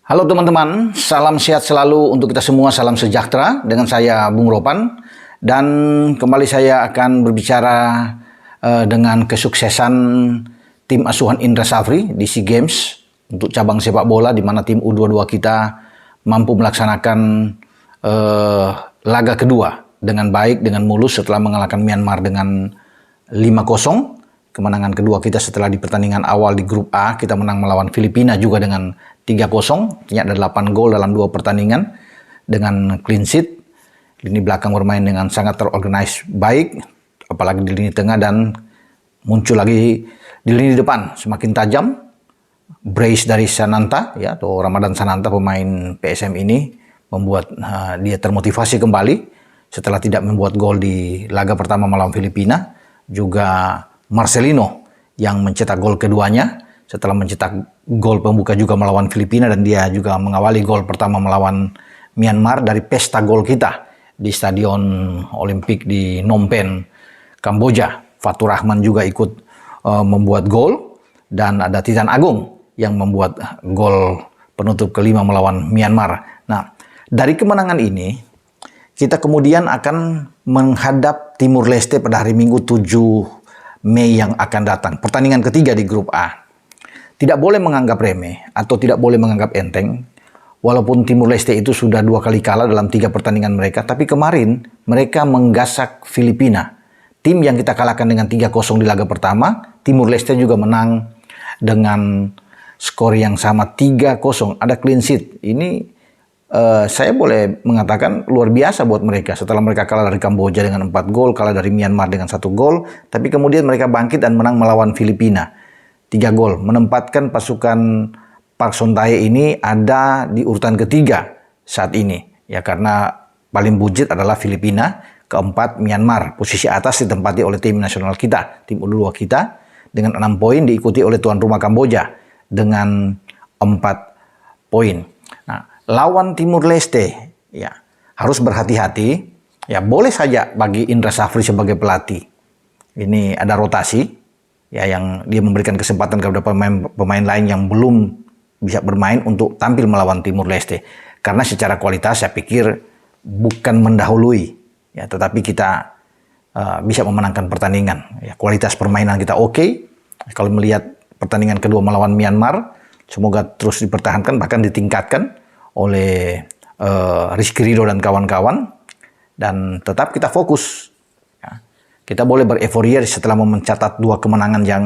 Halo teman-teman, salam sehat selalu untuk kita semua, salam sejahtera. Dengan saya Bung Ropan, dan kembali saya akan berbicara dengan kesuksesan tim asuhan Indra Safri di SEA Games untuk cabang sepak bola, di mana tim U22 kita mampu melaksanakan laga kedua dengan baik, dengan mulus setelah mengalahkan Myanmar dengan 5-0. Kemenangan kedua kita setelah di pertandingan awal di grup A, kita menang melawan Filipina juga dengan 3-0. Artinya ada 8 gol dalam 2 pertandingan dengan clean sheet. Lini belakang bermain dengan sangat terorganize baik, apalagi di lini tengah, dan muncul lagi di lini depan semakin tajam. Brace dari Sananta, ya, atau Ramadan Sananta, pemain PSM ini membuat dia termotivasi kembali setelah tidak membuat gol di laga pertama melawan Filipina. Juga Marcelino yang mencetak gol keduanya setelah mencetak gol pembuka juga melawan Filipina, dan dia juga mengawali gol pertama melawan Myanmar dari pesta gol kita di Stadion Olimpik di Phnom Penh, Kamboja. Fatur Rahman juga ikut membuat gol, dan ada Titan Agung yang membuat gol penutup kelima melawan Myanmar. Nah, dari kemenangan ini kita kemudian akan menghadap Timur Leste pada hari Minggu 7 Mei yang akan datang. Pertandingan ketiga di grup A. Tidak boleh menganggap remeh atau tidak boleh menganggap enteng. Walaupun Timur Leste itu sudah 2 kali kalah dalam 3 pertandingan mereka, tapi kemarin mereka menggasak Filipina. Tim yang kita kalahkan dengan 3-0 di laga pertama, Timur Leste juga menang dengan skor yang sama 3-0. Ada clean sheet. Ini saya boleh mengatakan luar biasa buat mereka. Setelah mereka kalah dari Kamboja dengan 4 gol, kalah dari Myanmar dengan 1 gol, tapi kemudian mereka bangkit dan menang melawan Filipina 3 gol, menempatkan pasukan Park Son-tae ini ada di urutan ketiga saat ini, ya, karena paling buncit adalah Filipina, keempat Myanmar. Posisi atas ditempati oleh tim nasional kita, tim U22 kita dengan 6 poin, diikuti oleh tuan rumah Kamboja dengan 4 poin. Nah, lawan Timur Leste, ya, harus berhati-hati. Ya, boleh saja bagi Indra Safri sebagai pelatih ini ada rotasi, ya, yang dia memberikan kesempatan kepada pemain lain yang belum bisa bermain untuk tampil melawan Timur Leste. Karena secara kualitas saya pikir bukan mendahului, ya, tetapi kita bisa memenangkan pertandingan. Ya, kualitas permainan kita oke. Kalau melihat pertandingan kedua melawan Myanmar, semoga terus dipertahankan, bahkan ditingkatkan oleh Rizky Ridho dan kawan-kawan, dan tetap kita fokus. Ya. Kita boleh bereforia setelah mencatat 2 kemenangan yang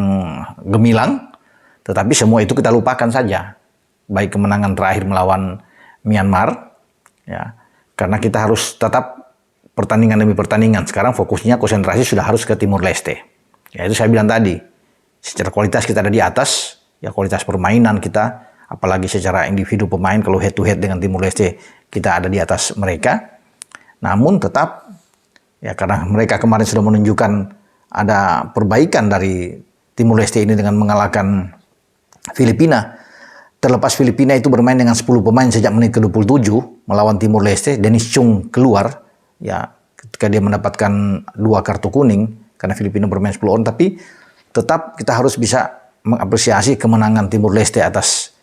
gemilang, tetapi semua itu kita lupakan saja. Baik kemenangan terakhir melawan Myanmar, ya, karena kita harus tetap pertandingan demi pertandingan. Sekarang fokusnya, konsentrasi sudah harus ke Timur Leste. Ya, itu saya bilang tadi, secara kualitas kita ada di atas, ya, kualitas permainan kita, apalagi secara individu pemain, kalau head to head dengan Timur Leste kita ada di atas mereka. Namun tetap, ya, karena mereka kemarin sudah menunjukkan ada perbaikan dari Timur Leste ini dengan mengalahkan Filipina. Terlepas Filipina itu bermain dengan 10 pemain sejak menit ke-27 melawan Timur Leste. Dennis Chung keluar, ya, ketika dia mendapatkan 2 kartu kuning karena Filipina bermain 10 orang, tapi tetap kita harus bisa mengapresiasi kemenangan Timur Leste atas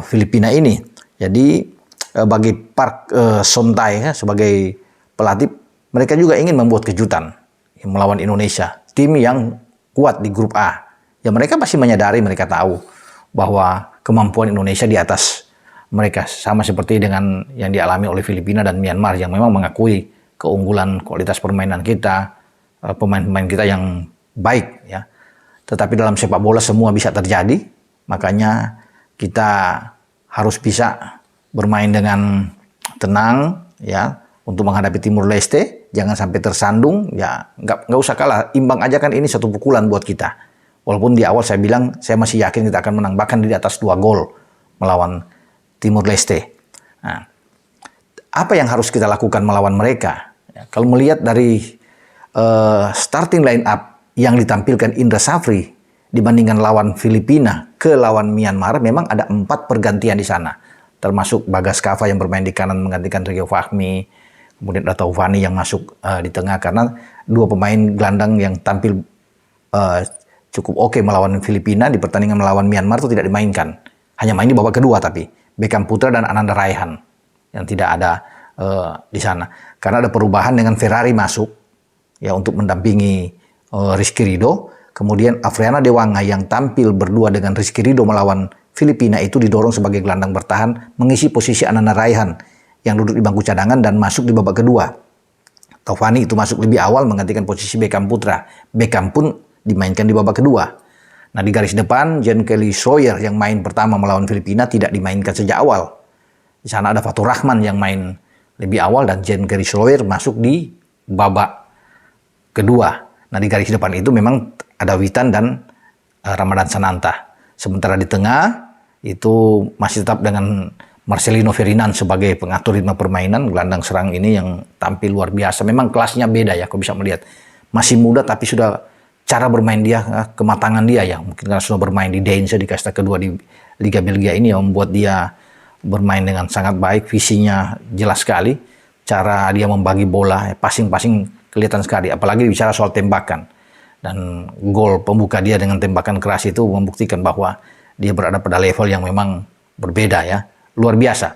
Filipina ini. Jadi bagi Park Son-tae, ya, sebagai pelatih, mereka juga ingin membuat kejutan melawan Indonesia, tim yang kuat di grup A. Ya, mereka pasti menyadari, mereka tahu bahwa kemampuan Indonesia di atas mereka, sama seperti dengan yang dialami oleh Filipina dan Myanmar yang memang mengakui keunggulan kualitas permainan kita, pemain-pemain kita yang baik, ya. Tetapi dalam sepak bola semua bisa terjadi, makanya kita harus bisa bermain dengan tenang, ya, untuk menghadapi Timur Leste. Jangan sampai tersandung, ya, nggak usah kalah, imbang aja kan, ini satu pukulan buat kita. Walaupun di awal saya bilang saya masih yakin kita akan menang, bahkan di atas 2 gol melawan Timur Leste. Nah, apa yang harus kita lakukan melawan mereka? Ya, kalau melihat dari starting line up yang ditampilkan Indra Safri dibandingkan lawan Filipina ke lawan Myanmar, memang ada 4 pergantian di sana. Termasuk Bagas Kava yang bermain di kanan menggantikan Rio Fahmi. Kemudian ada Taufani yang masuk di tengah, karena 2 pemain gelandang yang tampil cukup oke melawan Filipina di pertandingan melawan Myanmar itu tidak dimainkan. Hanya main di babak kedua, tapi Beckham Putra dan Ananda Raihan yang tidak ada di sana. Karena ada perubahan dengan Ferrari masuk ya untuk mendampingi Rizky Ridho. Kemudian Afriana Dewanga yang tampil berdua dengan Rizky Ridho melawan Filipina itu didorong sebagai gelandang bertahan mengisi posisi Ananda Raihan yang duduk di bangku cadangan dan masuk di babak kedua. Taufani itu masuk lebih awal menggantikan posisi Beckham Putra. Beckham pun dimainkan di babak kedua. Nah, di garis depan, Jean Kelly Schroyer yang main pertama melawan Filipina tidak dimainkan sejak awal. Di sana ada Fatur Rahman yang main lebih awal dan Jean Kelly Schroyer masuk di babak kedua. Nah, di garis depan itu memang ada Witan dan Ramadan Sananta. Sementara di tengah itu masih tetap dengan Marcelino Ferdinand sebagai pengatur ritme permainan. Gelandang serang ini yang tampil luar biasa. Memang kelasnya beda ya, kau bisa melihat. Masih muda tapi sudah cara bermain dia, kematangan dia ya. Mungkin karena sudah bermain di Deinze di kasta kedua di Liga Belgia ini yang membuat dia bermain dengan sangat baik. Visinya jelas sekali. Cara dia membagi bola, passing-passing kelihatan sekali. Apalagi bicara soal tembakan. Dan gol pembuka dia dengan tembakan keras itu membuktikan bahwa dia berada pada level yang memang berbeda ya. Luar biasa.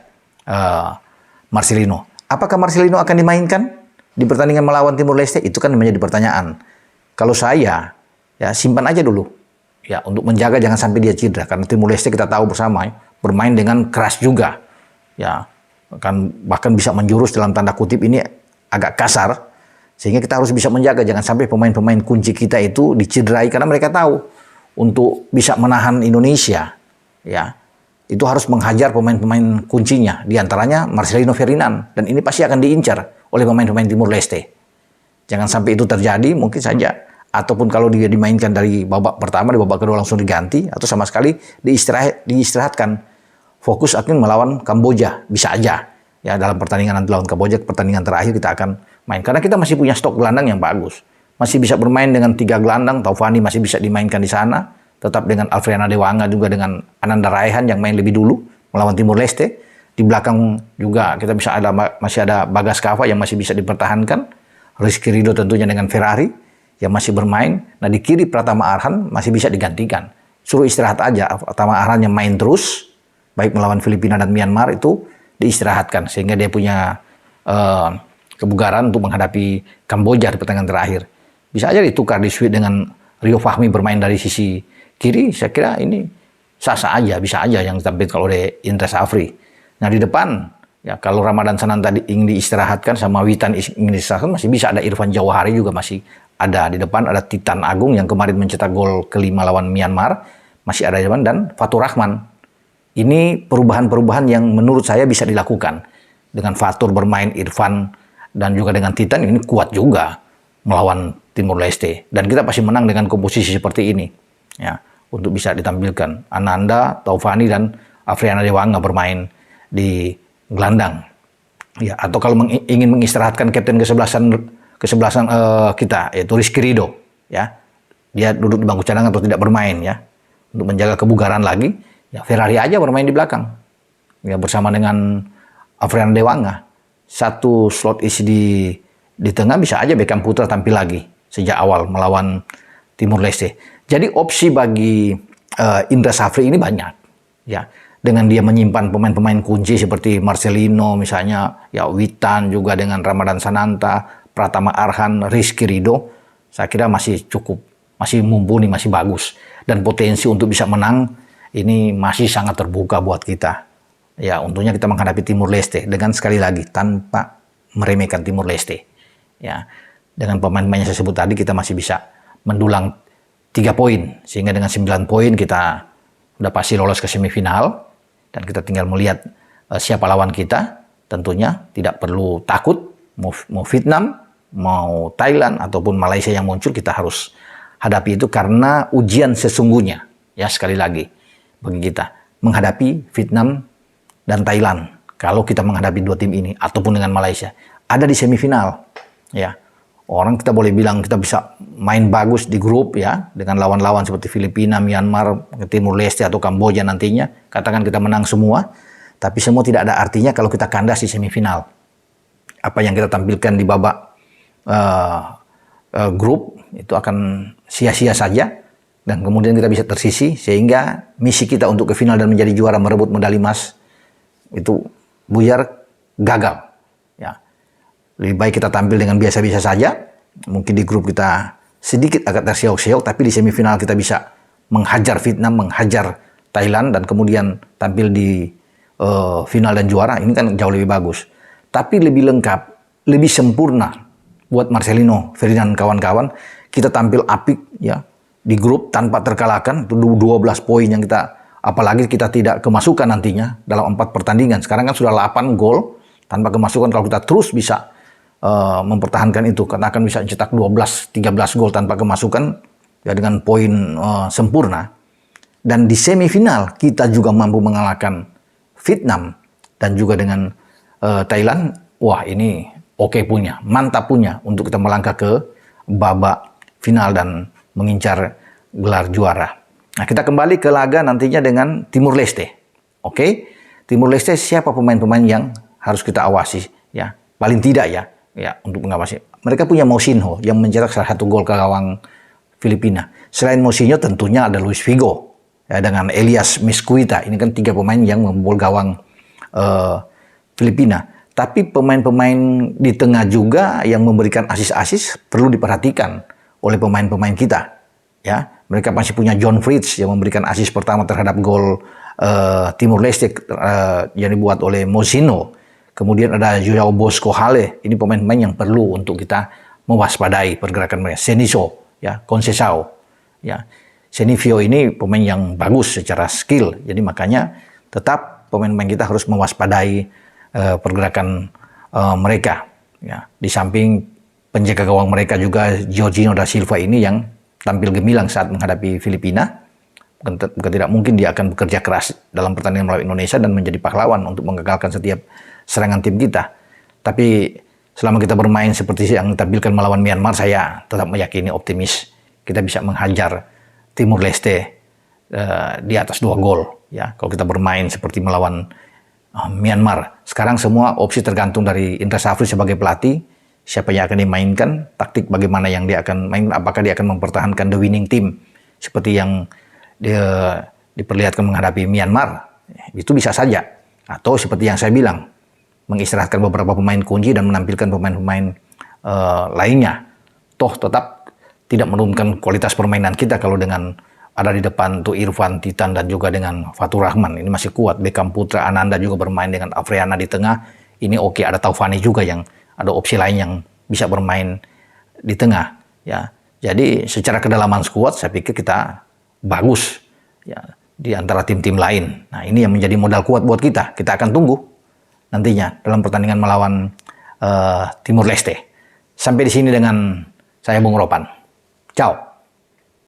Marcelino. Apakah Marcelino akan dimainkan di pertandingan melawan Timur Leste? Itu kan menjadi pertanyaan. Kalau saya, ya simpan aja dulu. Ya, untuk menjaga jangan sampai dia cedera. Karena Timur Leste kita tahu bersama, ya, bermain dengan keras juga. Ya, bahkan bisa menjurus dalam tanda kutip ini agak kasar. Sehingga kita harus bisa menjaga jangan sampai pemain-pemain kunci kita itu dicederai. Karena mereka tahu untuk bisa menahan Indonesia, ya itu harus menghajar pemain-pemain kuncinya. Di antaranya Marcelino Ferdinand. Dan ini pasti akan diincar oleh pemain-pemain Timur Leste. Jangan sampai itu terjadi, mungkin saja. Ataupun kalau dia dimainkan dari babak pertama, di babak kedua langsung diganti. Atau sama sekali diistirahatkan. Fokus akan melawan Kamboja. Bisa aja. Ya, dalam pertandingan nanti lawan Kamboja, pertandingan terakhir kita akan main. Karena kita masih punya stok gelandang yang bagus. Masih bisa bermain dengan 3 gelandang. Taufani masih bisa dimainkan di sana. Tetap dengan Afriana Dewanga juga dengan Ananda Raihan yang main lebih dulu melawan Timur Leste. Di belakang juga kita masih ada Bagas Kava yang masih bisa dipertahankan. Rizky Ridho tentunya dengan Ferrari yang masih bermain. Nah, di kiri Pratama Arhan masih bisa digantikan. Suruh istirahat aja. Pratama Arhan yang main terus, baik melawan Filipina dan Myanmar itu diistirahatkan. Sehingga dia punya kebugaran untuk menghadapi Kamboja di pertandingan terakhir. Bisa aja ditukar di switch dengan Rio Fahmi bermain dari sisi kiri. Saya kira ini sah-sah aja, bisa aja yang ditampilkan oleh Indra Safri. Nah, di depan, ya kalau Ramadan Sananta ingin diistirahatkan sama Witan ingin diistirahatkan, masih bisa ada Irfan Jawahari juga masih ada di depan. Ada Titan Agung yang kemarin mencetak gol kelima lawan Myanmar, masih ada di depan. Dan Fatur Rahman. Ini perubahan-perubahan yang menurut saya bisa dilakukan. Dengan Fatur bermain, Irfan, dan juga dengan Titan, ini kuat juga melawan Timur Leste. Dan kita pasti menang dengan komposisi seperti ini. Ya, untuk bisa ditampilkan. Ananda, Taufani, dan Afriana Dewanga bermain di gelandang. Ya, atau kalau ingin mengistirahatkan kapten kesebelasan kita, yaitu Rizky Ridho, ya. Dia duduk di bangku cadangan atau tidak bermain ya. Untuk menjaga kebugaran lagi, ya Ferrari aja bermain di belakang. Ya, bersama dengan Afriana Dewanga. Satu slot isi di tengah bisa aja Beckham Putra tampil lagi sejak awal melawan Timur Leste. Jadi opsi bagi Indra Safri ini banyak. Ya. Dengan dia menyimpan pemain-pemain kunci seperti Marcelino misalnya, ya Witan juga dengan Ramadan Sananta, Pratama Arhan, Rizky Ridho, saya kira masih cukup, masih mumpuni, masih bagus. Dan potensi untuk bisa menang ini masih sangat terbuka buat kita. Ya, untungnya kita menghadapi Timur Leste dengan sekali lagi tanpa meremehkan Timur Leste. Ya, dengan pemain-pemain yang saya sebut tadi kita masih bisa mendulang 3 poin, sehingga dengan 9 poin kita udah pasti lolos ke semifinal. Dan kita tinggal melihat siapa lawan kita. Tentunya tidak perlu takut. Mau Vietnam, mau Thailand, ataupun Malaysia yang muncul, kita harus hadapi itu karena ujian sesungguhnya. Ya, sekali lagi bagi kita menghadapi Vietnam dan Thailand. Kalau kita menghadapi 2 tim ini ataupun dengan Malaysia, ada di semifinal. Ya, orang kita boleh bilang kita bisa main bagus di grup ya dengan lawan-lawan seperti Filipina, Myanmar, Timur Leste atau Kamboja nantinya. Katakan kita menang semua, tapi semua tidak ada artinya kalau kita kandas di semifinal. Apa yang kita tampilkan di babak grup itu akan sia-sia saja dan kemudian kita bisa tersisi sehingga misi kita untuk ke final dan menjadi juara merebut medali emas itu buyar gagal. Ya, lebih baik kita tampil dengan biasa-biasa saja. Mungkin di grup kita sedikit agak terseok-seok, tapi di semifinal kita bisa menghajar Vietnam, menghajar Thailand, dan kemudian tampil di final dan juara. Ini kan jauh lebih bagus. Tapi lebih lengkap, lebih sempurna buat Marcelino, Ferdinand, kawan-kawan. Kita tampil apik ya di grup tanpa terkalahkan. Itu 12 poin yang kita, apalagi kita tidak kemasukan nantinya dalam 4 pertandingan. Sekarang kan sudah 8 gol tanpa kemasukan. Kalau kita terus bisa mempertahankan itu, karena akan bisa mencetak 12-13 gol tanpa kemasukan ya, dengan poin sempurna. Dan di semifinal kita juga mampu mengalahkan Vietnam dan juga dengan Thailand. Wah, ini oke punya, mantap punya untuk kita melangkah ke babak final dan mengincar gelar juara. Nah, kita kembali ke laga nantinya dengan Timur Leste. Oke, Timur Leste siapa pemain-pemain yang harus kita awasi ya? Paling tidak ya untuk mengawasi. Mereka punya Mousinho yang mencetak salah satu gol ke gawang Filipina. Selain Mousinho tentunya ada Luis Figo ya, dengan Elias Misquita. Ini kan 3 pemain yang membobol gawang Filipina. Tapi pemain-pemain di tengah juga yang memberikan asis-asis perlu diperhatikan oleh pemain-pemain kita. Ya, mereka masih punya John Fritz yang memberikan asis pertama terhadap gol Timur Leste yang dibuat oleh Mousinho. Kemudian ada Joao Bosco Hale. Ini pemain-pemain yang perlu untuk kita mewaspadai pergerakan mereka. Seniso, ya, Conceição, ya. Senifio ini pemain yang bagus secara skill. Jadi makanya tetap pemain-pemain kita harus mewaspadai pergerakan mereka. Ya, di samping penjaga gawang mereka juga Jorginho da Silva ini yang tampil gemilang saat menghadapi Filipina. Bukan tidak mungkin dia akan bekerja keras dalam pertandingan melawan Indonesia dan menjadi pahlawan untuk menggagalkan setiap serangan tim kita. Tapi selama kita bermain seperti yang ditampilkan melawan Myanmar, saya tetap meyakini optimis kita bisa menghajar Timur Leste di atas 2 gol. Ya, kalau kita bermain seperti melawan Myanmar. Sekarang semua opsi tergantung dari Indra Safri sebagai pelatih. Siapa yang akan dimainkan, taktik bagaimana yang dia akan main, apakah dia akan mempertahankan the winning team seperti yang dia diperlihatkan menghadapi Myanmar. Itu bisa saja. Atau seperti yang saya bilang, mengistirahatkan beberapa pemain kunci dan menampilkan pemain-pemain lainnya. Toh tetap tidak menurunkan kualitas permainan kita kalau dengan ada di depan tuh Irfan, Titan, dan juga dengan Fatur Rahman. Ini masih kuat. Beckham Putra, Ananda juga bermain dengan Afriana di tengah. Ini oke. Ada Taufani juga yang ada opsi lain yang bisa bermain di tengah. Ya, jadi secara kedalaman skuad saya pikir kita bagus ya di antara tim-tim lain. Nah, ini yang menjadi modal kuat buat kita. Kita akan tunggu nantinya dalam pertandingan melawan Timur Leste. Sampai di sini dengan saya Bung Ropan. Ciao.